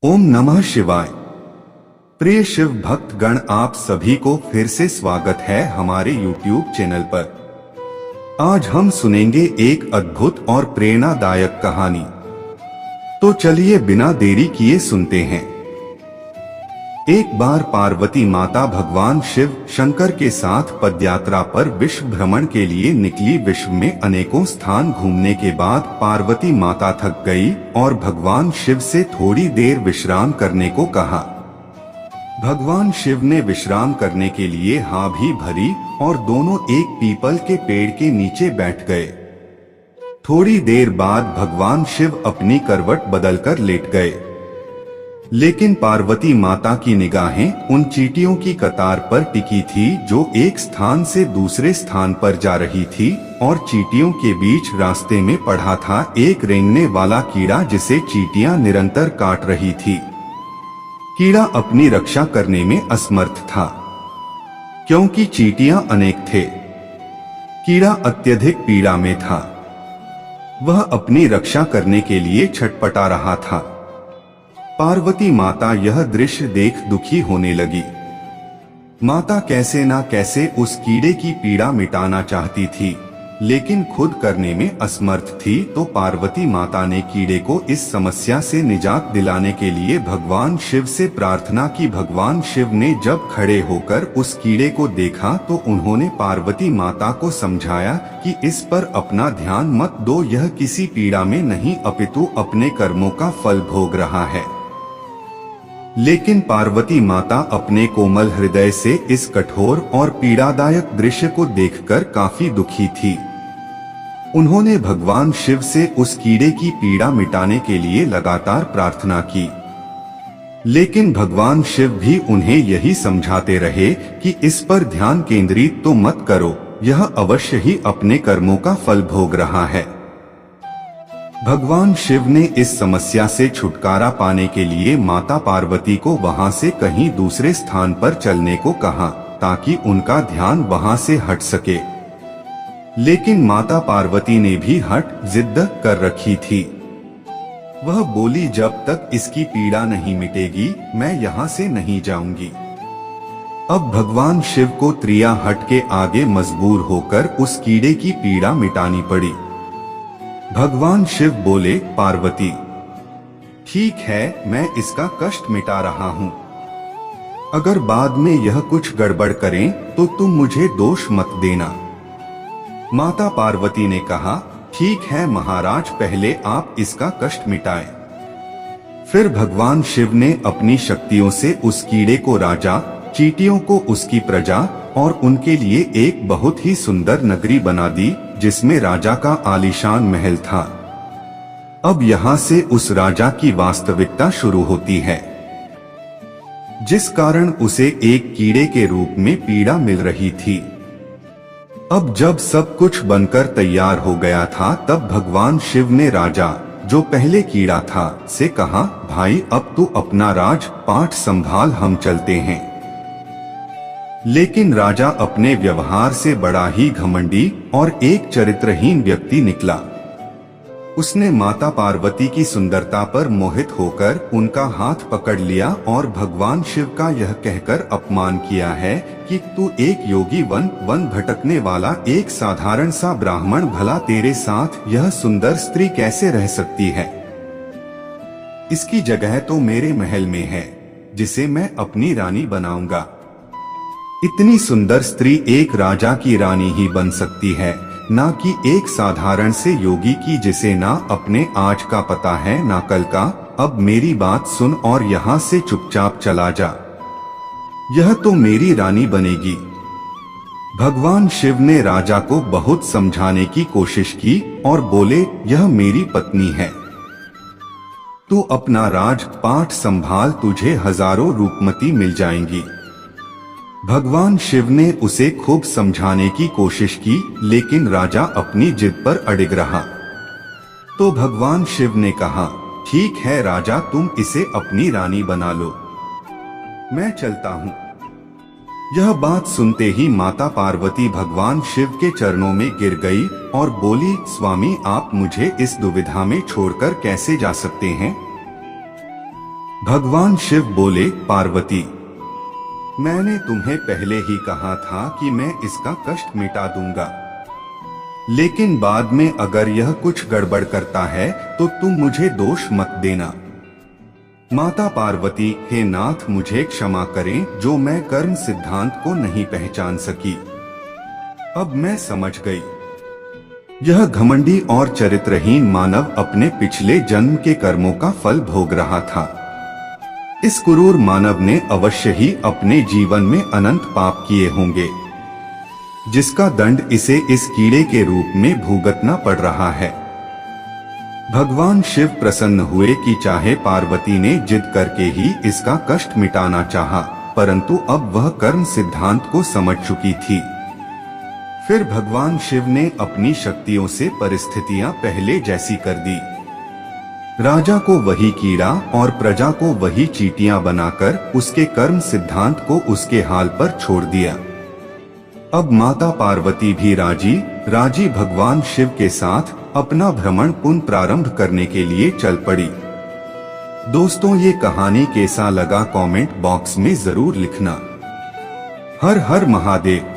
ओम नमः शिवाय। प्रिय शिव भक्त गण, आप सभी को फिर से स्वागत है हमारे YouTube चैनल पर। आज हम सुनेंगे एक अद्भुत और प्रेरणादायक कहानी। तो चलिए बिना देरी किए सुनते हैं। एक बार पार्वती माता भगवान शिव शंकर के साथ पदयात्रा पर विश्व भ्रमण के लिए निकली। विश्व में अनेकों स्थान घूमने के बाद पार्वती माता थक गई और भगवान शिव से थोड़ी देर विश्राम करने को कहा। भगवान शिव ने विश्राम करने के लिए हाँ भी भरी और दोनों एक पीपल के पेड़ के नीचे बैठ गए। थोड़ी देर बाद भगवान शिव अपनी करवट बदलकर लेट गए, लेकिन पार्वती माता की निगाहें उन चींटियों की कतार पर टिकी थी जो एक स्थान से दूसरे स्थान पर जा रही थी, और चींटियों के बीच रास्ते में पड़ा था एक रेंगने वाला कीड़ा जिसे चींटियां निरंतर काट रही थी। कीड़ा अपनी रक्षा करने में असमर्थ था, क्योंकि चींटियां अनेक थे। कीड़ा अत्यधिक पीड़ा में था। वह अपनी रक्षा करने के लिए छटपटा रहा था। पार्वती माता यह दृश्य देख दुखी होने लगी। माता कैसे ना कैसे उस कीड़े की पीड़ा मिटाना चाहती थी, लेकिन खुद करने में असमर्थ थी। तो पार्वती माता ने कीड़े को इस समस्या से निजात दिलाने के लिए भगवान शिव से प्रार्थना की। भगवान शिव ने जब खड़े होकर उस कीड़े को देखा तो उन्होंने पार्वती माता को समझाया कि इस पर अपना ध्यान मत दो, यह किसी पीड़ा में नहीं अपितु अपने कर्मों का फल भोग रहा है। लेकिन पार्वती माता अपने कोमल हृदय से इस कठोर और पीड़ादायक दृश्य को देखकर काफी दुखी थी। उन्होंने भगवान शिव से उस कीड़े की पीड़ा मिटाने के लिए लगातार प्रार्थना की, लेकिन भगवान शिव भी उन्हें यही समझाते रहे कि इस पर ध्यान केंद्रित तो मत करो, यह अवश्य ही अपने कर्मों का फल भोग रहा है। भगवान शिव ने इस समस्या से छुटकारा पाने के लिए माता पार्वती को वहां से कहीं दूसरे स्थान पर चलने को कहा, ताकि उनका ध्यान वहां से हट सके। लेकिन माता पार्वती ने भी जिद कर रखी थी। वह बोली, जब तक इसकी पीड़ा नहीं मिटेगी मैं यहाँ से नहीं जाऊंगी। अब भगवान शिव को त्रिया हट के आगे मजबूर होकर उस कीड़े की पीड़ा मिटानी पड़ी। भगवान शिव बोले, पार्वती ठीक है, मैं इसका कष्ट मिटा रहा हूँ। अगर बाद में यह कुछ गड़बड़ करें तो तुम मुझे दोष मत देना। माता पार्वती ने कहा, ठीक है महाराज, पहले आप इसका कष्ट मिटाएं। फिर भगवान शिव ने अपनी शक्तियों से उस कीड़े को राजा, चींटियों को उसकी प्रजा और उनके लिए एक बहुत ही सुंदर नगरी बना दी, जिसमें राजा का आलीशान महल था। अब यहाँ से उस राजा की वास्तविकता शुरू होती है, जिस कारण उसे एक कीड़े के रूप में पीड़ा मिल रही थी। अब जब सब कुछ बनकर तैयार हो गया था, तब भगवान शिव ने राजा, जो पहले कीड़ा था, से कहा, भाई अब तू अपना राज पाट संभाल, हम चलते हैं। लेकिन राजा अपने व्यवहार से बड़ा ही घमंडी और एक चरित्रहीन व्यक्ति निकला। उसने माता पार्वती की सुंदरता पर मोहित होकर उनका हाथ पकड़ लिया और भगवान शिव का यह कहकर अपमान किया है कि तू एक योगी वन भटकने वाला एक साधारण सा ब्राह्मण, भला तेरे साथ यह सुंदर स्त्री कैसे रह सकती है? इसकी जगह तो मेरे महल में है, जिसे मैं अपनी रानी बनाऊंगा। इतनी सुंदर स्त्री एक राजा की रानी ही बन सकती है, ना कि एक साधारण से योगी की, जिसे ना अपने आज का पता है ना कल का। अब मेरी बात सुन और यहाँ से चुपचाप चला जा, यह तो मेरी रानी बनेगी। भगवान शिव ने राजा को बहुत समझाने की कोशिश की और बोले, यह मेरी पत्नी है, तू अपना राजपाट संभाल, तुझे हजारों रूपमती मिल जाएंगी। भगवान शिव ने उसे खूब समझाने की कोशिश की, लेकिन राजा अपनी जिद पर अड़िग रहा। तो भगवान शिव ने कहा, ठीक है राजा, तुम इसे अपनी रानी बना लो, मैं चलता हूँ। यह बात सुनते ही माता पार्वती भगवान शिव के चरणों में गिर गई और बोली, स्वामी आप मुझे इस दुविधा में छोड़कर कैसे जा सकते हैं? भगवान शिव बोले, पार्वती, मैंने तुम्हें पहले ही कहा था कि मैं इसका कष्ट मिटा दूंगा, लेकिन बाद में अगर यह कुछ गड़बड़ करता है तो तुम मुझे दोष मत देना। माता पार्वती, हे नाथ, मुझे क्षमा करें जो मैं कर्म सिद्धांत को नहीं पहचान सकी। अब मैं समझ गई। यह घमंडी और चरित्रहीन मानव अपने पिछले जन्म के कर्मों का फल भोग रहा था। इस क्रूर मानव ने अवश्य ही अपने जीवन में अनंत पाप किए होंगे, जिसका दंड इसे इस कीड़े के रूप में भुगतना पड़ रहा है। भगवान शिव प्रसन्न हुए कि चाहे पार्वती ने जिद करके ही इसका कष्ट मिटाना चाहा, परंतु अब वह कर्म सिद्धांत को समझ चुकी थी। फिर भगवान शिव ने अपनी शक्तियों से परिस्थितियां पहले जैसी कर दी। राजा को वही कीड़ा और प्रजा को वही चींटियां बनाकर उसके कर्म सिद्धांत को उसके हाल पर छोड़ दिया। अब माता पार्वती भी राजी भगवान शिव के साथ अपना भ्रमण पुनः प्रारंभ करने के लिए चल पड़ी। दोस्तों, ये कहानी कैसा लगा कमेंट बॉक्स में जरूर लिखना। हर हर महादेव।